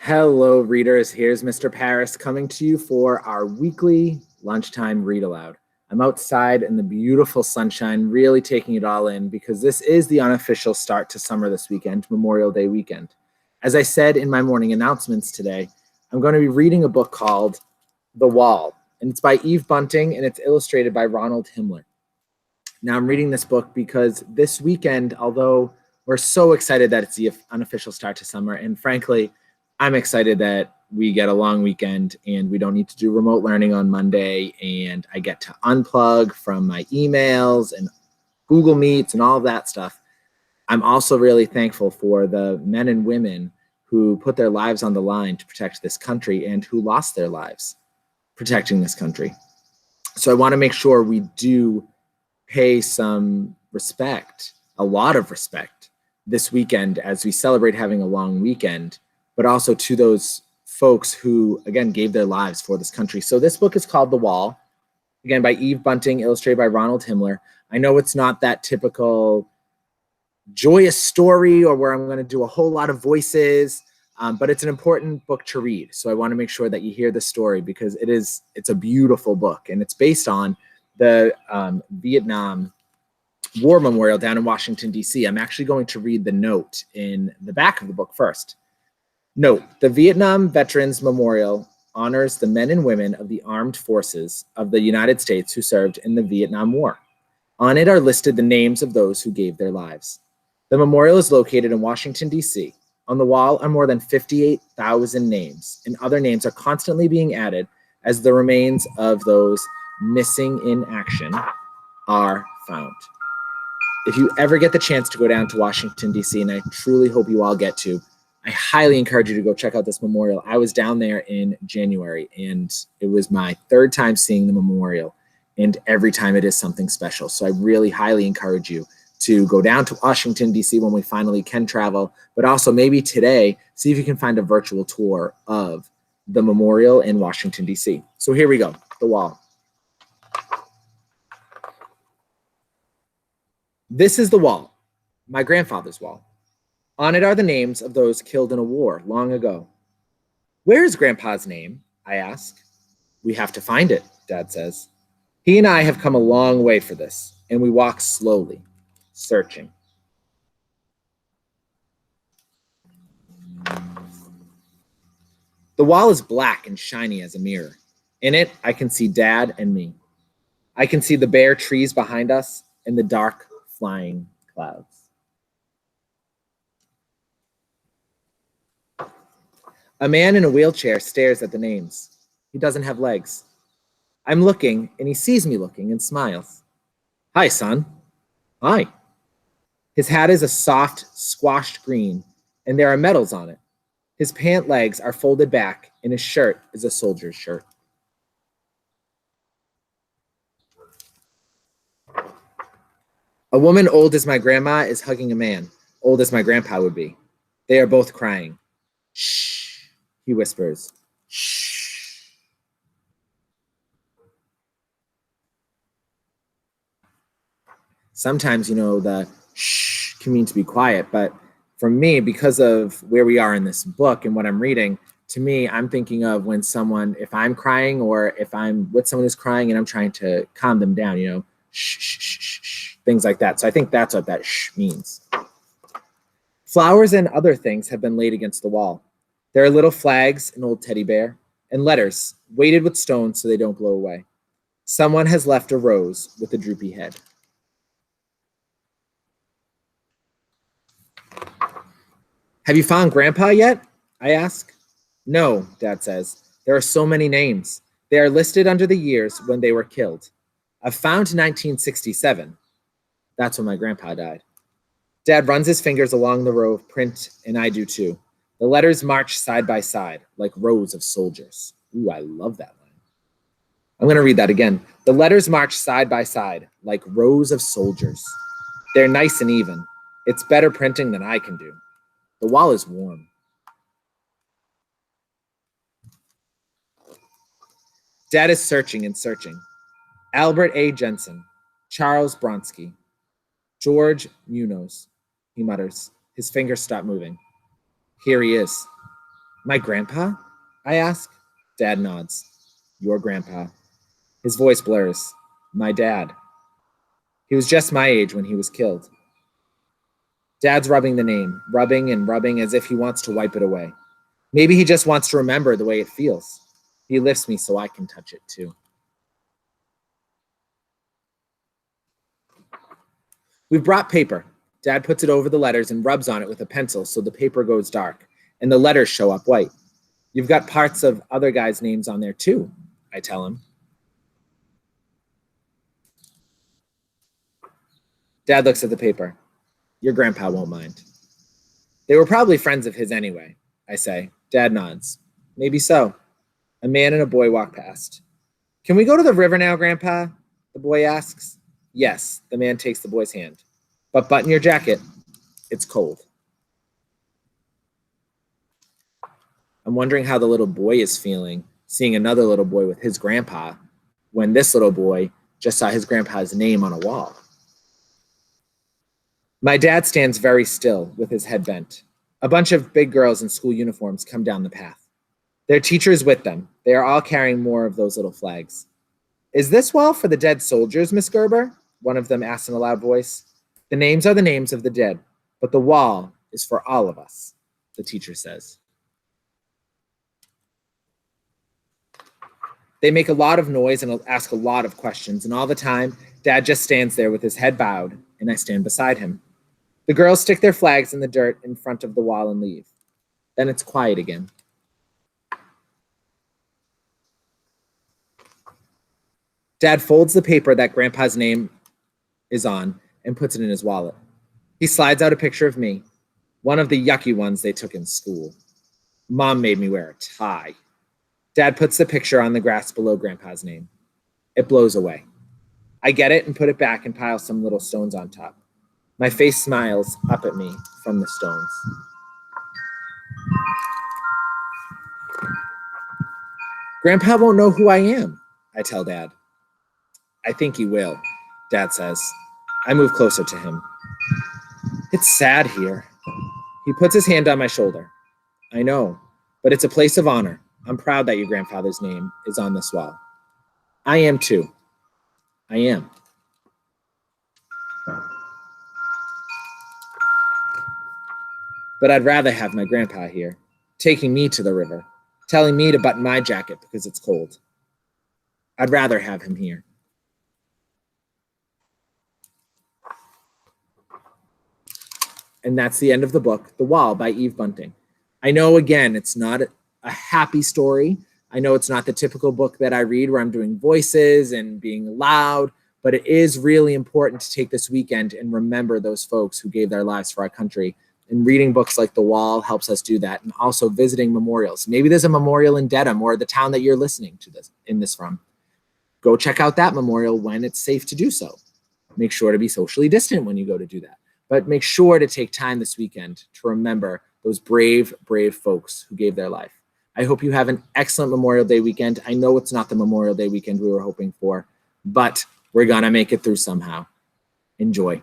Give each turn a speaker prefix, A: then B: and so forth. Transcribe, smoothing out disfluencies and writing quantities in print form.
A: Hello, readers. Here's Mr. Paris coming to you for our weekly lunchtime read aloud. I'm outside in the beautiful sunshine, really taking it all in because this is the unofficial start to summer this weekend, Memorial Day weekend. As I said in my morning announcements today, I'm going to be reading a book called The Wall, and it's by Eve Bunting, and it's illustrated by Ronald Himmler. Now, I'm reading this book because this weekend, although we're so excited that it's the unofficial start to summer, and frankly, I'm excited that we get a long weekend and we don't need to do remote learning on Monday, and I get to unplug from my emails and Google Meets and all of that stuff. I'm also really thankful for the men and women who put their lives on the line to protect this country and who lost their lives protecting this country. So I want to make sure we do pay some respect, a lot of respect, this weekend as we celebrate having a long weekend, but also to those folks who, again, gave their lives for this country. So this book is called The Wall, again, by Eve Bunting, illustrated by Ronald Himmler. I know it's not that typical joyous story or where I'm going to do a whole lot of voices, but it's an important book to read. So I want to make sure that you hear the story because it's a beautiful book, and it's based on the Vietnam War Memorial down in Washington, D.C. I'm actually going to read the note in the back of the book first. Note, the Vietnam Veterans Memorial honors the men and women of the armed forces of the United States who served in the Vietnam War. On it are listed the names of those who gave their lives. The memorial is located in Washington, D.C. On the wall are more than 58,000 names, and other names are constantly being added as the remains of those missing in action are found. If you ever get the chance to go down to Washington, D.C., and I truly hope you all get to, I highly encourage you to go check out this memorial. I was down there in January, and it was my third time seeing the memorial, and every time it is something special. So I really highly encourage you to go down to Washington, D.C. when we finally can travel, but also maybe today, see if you can find a virtual tour of the memorial in Washington, D.C. So here we go, The Wall. This is the wall, my grandfather's wall. On it are the names of those killed in a war long ago. Where is Grandpa's name? I ask. We have to find it, Dad says. He and I have come a long way for this, and we walk slowly, searching. The wall is black and shiny as a mirror. In it, I can see Dad and me. I can see the bare trees behind us and the dark, flying clouds. A man in a wheelchair stares at the names. He doesn't have legs. I'm looking, and he sees me looking and smiles. Hi, son. Hi. His hat is a soft, squashed green, and there are medals on it. His pant legs are folded back, and his shirt is a soldier's shirt. A woman old as my grandma is hugging a man, old as my grandpa would be. They are both crying. Shh. He whispers, shh. Sometimes, the shh can mean to be quiet, but for me, because of where we are in this book and what I'm reading, to me, I'm thinking of when if I'm crying or if I'm with someone who's crying and I'm trying to calm them down, shh, shh, shh, shh, shh, things like that. So I think that's what that shh means. Flowers and other things have been laid against the wall. There are little flags, an old teddy bear, and letters weighted with stones so they don't blow away. Someone has left a rose with a droopy head. Have you found Grandpa yet? I ask. No, Dad says. There are so many names. They are listed under the years when they were killed. I've found 1967. That's when my grandpa died. Dad runs his fingers along the row of print, and I do too. The letters march side by side, like rows of soldiers. Ooh, I love that line. I'm going to read that again. The letters march side by side, like rows of soldiers. They're nice and even. It's better printing than I can do. The wall is warm. Dad is searching and searching. Albert A. Jensen, Charles Bronski, George Munoz, he mutters. His fingers stop moving. Here he is. My grandpa? I ask. Dad nods. Your grandpa. His voice blurs. My dad. He was just my age when he was killed. Dad's rubbing the name, rubbing and rubbing as if he wants to wipe it away. Maybe he just wants to remember the way it feels. He lifts me so I can touch it too. We've brought paper. Dad puts it over the letters and rubs on it with a pencil so the paper goes dark and the letters show up white. You've got parts of other guys' names on there too, I tell him. Dad looks at the paper. Your grandpa won't mind. They were probably friends of his anyway, I say. Dad nods. Maybe so. A man and a boy walk past. Can we go to the river now, Grandpa? The boy asks. Yes, the man takes the boy's hand. But button your jacket. It's cold. I'm wondering how the little boy is feeling, seeing another little boy with his grandpa, when this little boy just saw his grandpa's name on a wall. My dad stands very still with his head bent. A bunch of big girls in school uniforms come down the path. Their teachers with them. They are all carrying more of those little flags. Is this wall for the dead soldiers, Miss Gerber? One of them asks in a loud voice. The names are the names of the dead, but the wall is for all of us, the teacher says. They make a lot of noise and ask a lot of questions, and all the time, Dad just stands there with his head bowed, and I stand beside him. The girls stick their flags in the dirt in front of the wall and leave. Then it's quiet again. Dad folds the paper that Grandpa's name is on and puts it in his wallet. He slides out a picture of me, one of the yucky ones they took in school. Mom made me wear a tie. Dad puts the picture on the grass below Grandpa's name. It blows away. I get it and put it back and pile some little stones on top. My face smiles up at me from the stones. Grandpa won't know who I am, I tell Dad. I think he will, Dad says. I move closer to him. It's sad here. He puts his hand on my shoulder. I know, but it's a place of honor. I'm proud that your grandfather's name is on this wall. I am too. I am. But I'd rather have my grandpa here, taking me to the river, telling me to button my jacket because it's cold. I'd rather have him here. And that's the end of the book, The Wall by Eve Bunting. I know, again, it's not a happy story. I know it's not the typical book that I read where I'm doing voices and being loud, but it is really important to take this weekend and remember those folks who gave their lives for our country. And reading books like The Wall helps us do that, and also visiting memorials. Maybe there's a memorial in Dedham or the town that you're listening to this from. Go check out that memorial when it's safe to do so. Make sure to be socially distant when you go to do that. But make sure to take time this weekend to remember those brave, brave folks who gave their life. I hope you have an excellent Memorial Day weekend. I know it's not the Memorial Day weekend we were hoping for, but we're gonna make it through somehow. Enjoy.